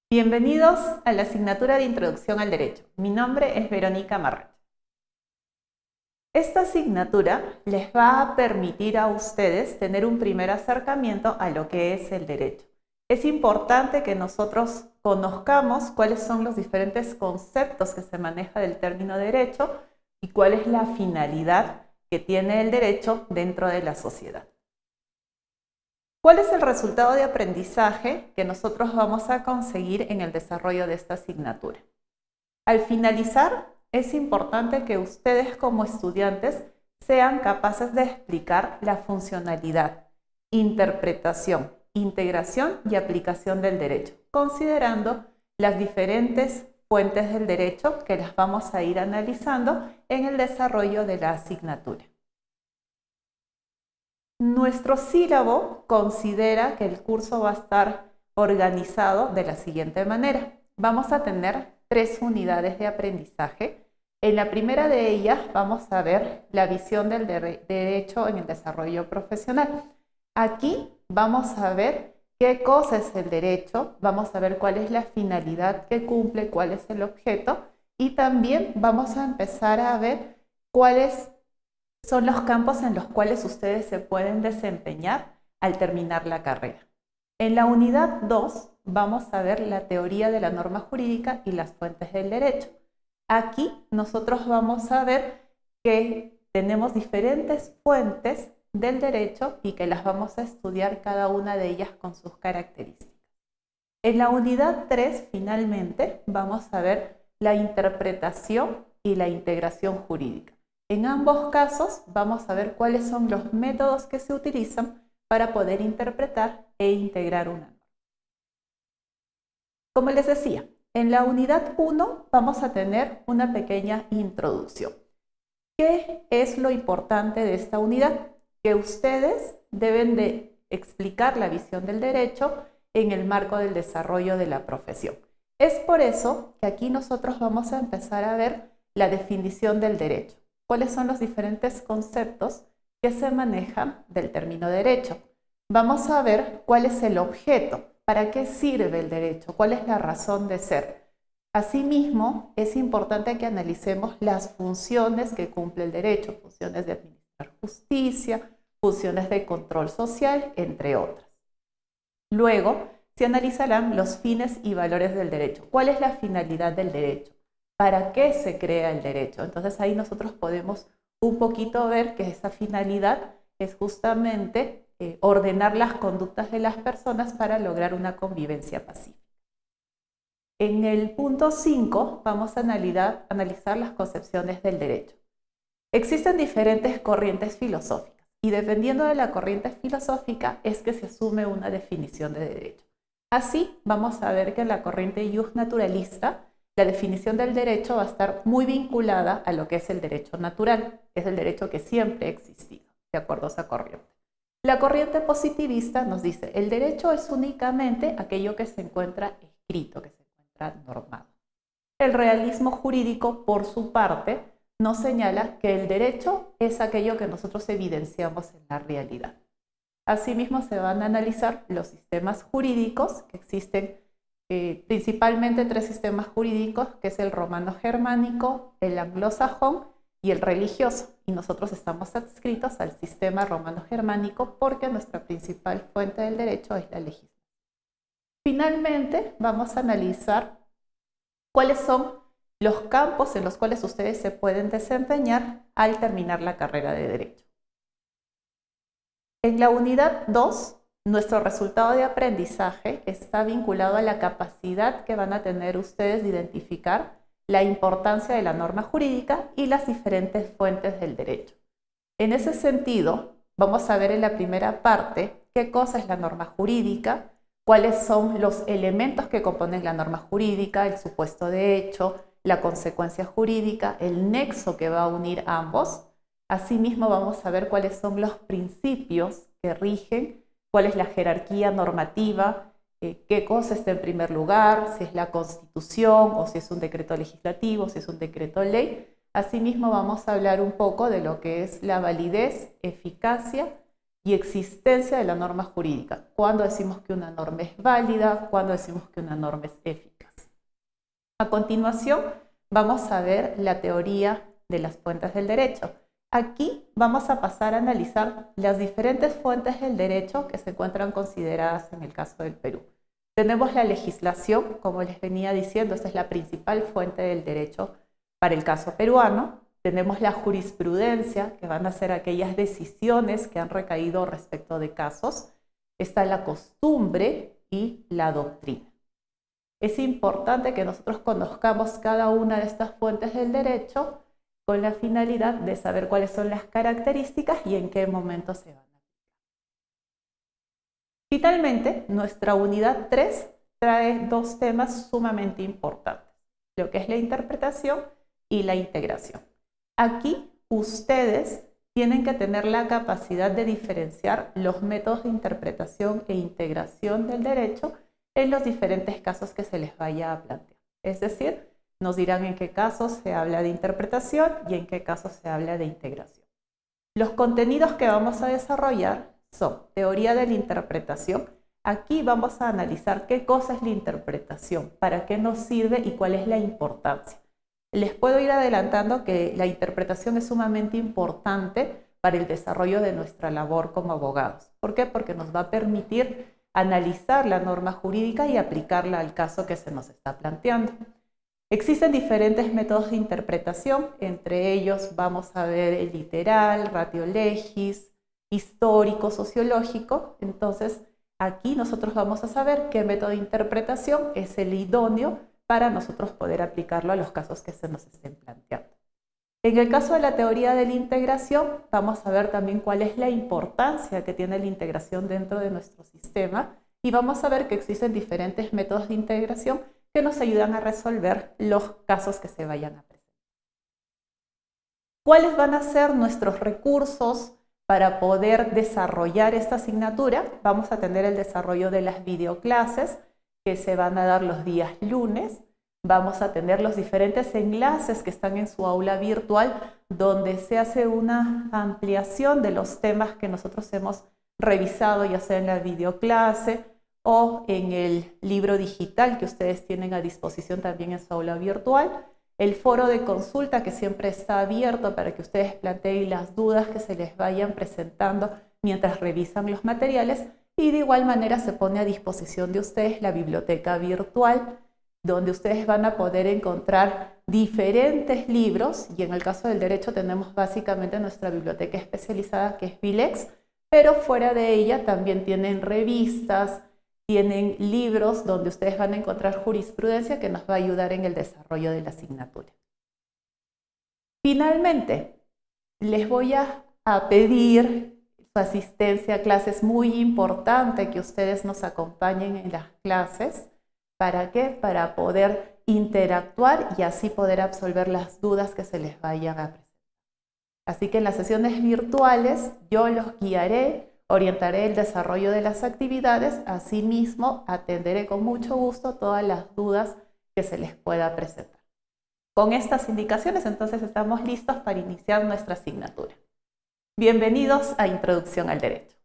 Bienvenidos a la asignatura de Introducción al Derecho. Mi nombre es Verónica Marrach. Esta asignatura les va a permitir a ustedes tener un primer acercamiento a lo que es el derecho. Es importante que nosotros conozcamos cuáles son los diferentes conceptos que se maneja del término derecho y cuál es la finalidad que tiene el derecho dentro de la sociedad. ¿Cuál es el resultado de aprendizaje que nosotros vamos a conseguir en el desarrollo de esta asignatura? Al finalizar, es importante que ustedes como estudiantes sean capaces de explicar la funcionalidad, interpretación, integración y aplicación del derecho, considerando las diferentes fuentes del derecho que las vamos a ir analizando en el desarrollo de la asignatura. Nuestro sílabo considera que el curso va a estar organizado de la siguiente manera. Vamos a tener 3 unidades de aprendizaje. En la primera de ellas vamos a ver la visión del derecho en el desarrollo profesional. Aquí vamos a ver qué cosa es el derecho, vamos a ver cuál es la finalidad que cumple, cuál es el objeto y también vamos a empezar a ver cuáles son los campos en los cuales ustedes se pueden desempeñar al terminar la carrera. En la unidad 2 vamos a ver la teoría de la norma jurídica y las fuentes del derecho. Aquí nosotros vamos a ver que tenemos diferentes fuentes del derecho y que las vamos a estudiar cada una de ellas con sus características. En la unidad 3 finalmente vamos a ver la interpretación y la integración jurídica. En ambos casos vamos a ver cuáles son los métodos que se utilizan para poder interpretar e integrar una norma. Como les decía, en la unidad 1 vamos a tener una pequeña introducción. ¿Qué es lo importante de esta unidad? Que ustedes deben de explicar la visión del derecho en el marco del desarrollo de la profesión. Es por eso que aquí nosotros vamos a empezar a ver la definición del derecho. ¿Cuáles son los diferentes conceptos que se manejan del término derecho? Vamos a ver cuál es el objeto, para qué sirve el derecho, cuál es la razón de ser. Asimismo, es importante que analicemos las funciones que cumple el derecho, funciones de administrar justicia, funciones de control social, entre otras. Luego, se analizarán los fines y valores del derecho. ¿Cuál es la finalidad del derecho? ¿Para qué se crea el derecho? Entonces ahí nosotros podemos un poquito ver que esa finalidad es justamente ordenar las conductas de las personas para lograr una convivencia pacífica. En el punto 5 vamos a analizar las concepciones del derecho. Existen diferentes corrientes filosóficas y dependiendo de la corriente filosófica es que se asume una definición de derecho. Así vamos a ver que en la corriente justnaturalista la definición del derecho va a estar muy vinculada a lo que es el derecho natural, es el derecho que siempre ha existido, de acuerdo a esa corriente. La corriente positivista nos dice, el derecho es únicamente aquello que se encuentra escrito, que se encuentra normado. El realismo jurídico, por su parte, nos señala que el derecho es aquello que nosotros evidenciamos en la realidad. Asimismo, se van a analizar los sistemas jurídicos que existen principalmente 3 sistemas jurídicos, que es el romano-germánico, el anglosajón y el religioso. Y nosotros estamos adscritos al sistema romano-germánico porque nuestra principal fuente del derecho es la legislación. Finalmente, vamos a analizar cuáles son los campos en los cuales ustedes se pueden desempeñar al terminar la carrera de Derecho. En la unidad 2, nuestro resultado de aprendizaje está vinculado a la capacidad que van a tener ustedes de identificar la importancia de la norma jurídica y las diferentes fuentes del derecho. En ese sentido, vamos a ver en la primera parte qué cosa es la norma jurídica, cuáles son los elementos que componen la norma jurídica, el supuesto de hecho, la consecuencia jurídica, el nexo que va a unir a ambos. Asimismo, vamos a ver cuáles son los principios que rigen, cuál es la jerarquía normativa, qué cosa está en primer lugar, si es la Constitución o si es un decreto legislativo, si es un decreto ley. Asimismo, vamos a hablar un poco de lo que es la validez, eficacia y existencia de la norma jurídica. Cuándo decimos que una norma es válida, cuándo decimos que una norma es eficaz. A continuación, vamos a ver la teoría de las fuentes del derecho. Aquí vamos a pasar a analizar las diferentes fuentes del derecho que se encuentran consideradas en el caso del Perú. Tenemos la legislación, como les venía diciendo, esta es la principal fuente del derecho para el caso peruano. Tenemos la jurisprudencia, que van a ser aquellas decisiones que han recaído respecto de casos. Está la costumbre y la doctrina. Es importante que nosotros conozcamos cada una de estas fuentes del derecho con la finalidad de saber cuáles son las características y en qué momento se van a aplicar. Finalmente, nuestra unidad 3 trae dos temas sumamente importantes, lo que es la interpretación y la integración. Aquí ustedes tienen que tener la capacidad de diferenciar los métodos de interpretación e integración del derecho en los diferentes casos que se les vaya a plantear. Es decir, nos dirán en qué casos se habla de interpretación y en qué casos se habla de integración. Los contenidos que vamos a desarrollar son teoría de la interpretación. Aquí vamos a analizar qué cosa es la interpretación, para qué nos sirve y cuál es la importancia. Les puedo ir adelantando que la interpretación es sumamente importante para el desarrollo de nuestra labor como abogados. ¿Por qué? Porque nos va a permitir analizar la norma jurídica y aplicarla al caso que se nos está planteando. Existen diferentes métodos de interpretación, entre ellos vamos a ver el literal, ratio legis, histórico, sociológico. Entonces, aquí nosotros vamos a saber qué método de interpretación es el idóneo para nosotros poder aplicarlo a los casos que se nos estén planteando. En el caso de la teoría de la integración, vamos a ver también cuál es la importancia que tiene la integración dentro de nuestro sistema y vamos a ver que existen diferentes métodos de integración que nos ayudan a resolver los casos que se vayan a presentar. ¿Cuáles van a ser nuestros recursos para poder desarrollar esta asignatura? Vamos a tener el desarrollo de las videoclases que se van a dar los días lunes. Vamos a tener los diferentes enlaces que están en su aula virtual, donde se hace una ampliación de los temas que nosotros hemos revisado, ya sea en la videoclase o en el libro digital que ustedes tienen a disposición también en su aula virtual. El foro de consulta que siempre está abierto para que ustedes planteen las dudas que se les vayan presentando mientras revisan los materiales. Y de igual manera se pone a disposición de ustedes la biblioteca virtual, donde ustedes van a poder encontrar diferentes libros, y en el caso del derecho tenemos básicamente nuestra biblioteca especializada que es Vilex, pero fuera de ella también tienen revistas, tienen libros donde ustedes van a encontrar jurisprudencia que nos va a ayudar en el desarrollo de la asignatura. Finalmente, les voy a pedir su asistencia a clases. Muy importante que ustedes nos acompañen en las clases. ¿Para qué? Para poder interactuar y así poder absolver las dudas que se les vayan a presentar. Así que en las sesiones virtuales yo los guiaré, orientaré el desarrollo de las actividades, asimismo atenderé con mucho gusto todas las dudas que se les pueda presentar. Con estas indicaciones entonces estamos listos para iniciar nuestra asignatura. Bienvenidos a Introducción al Derecho.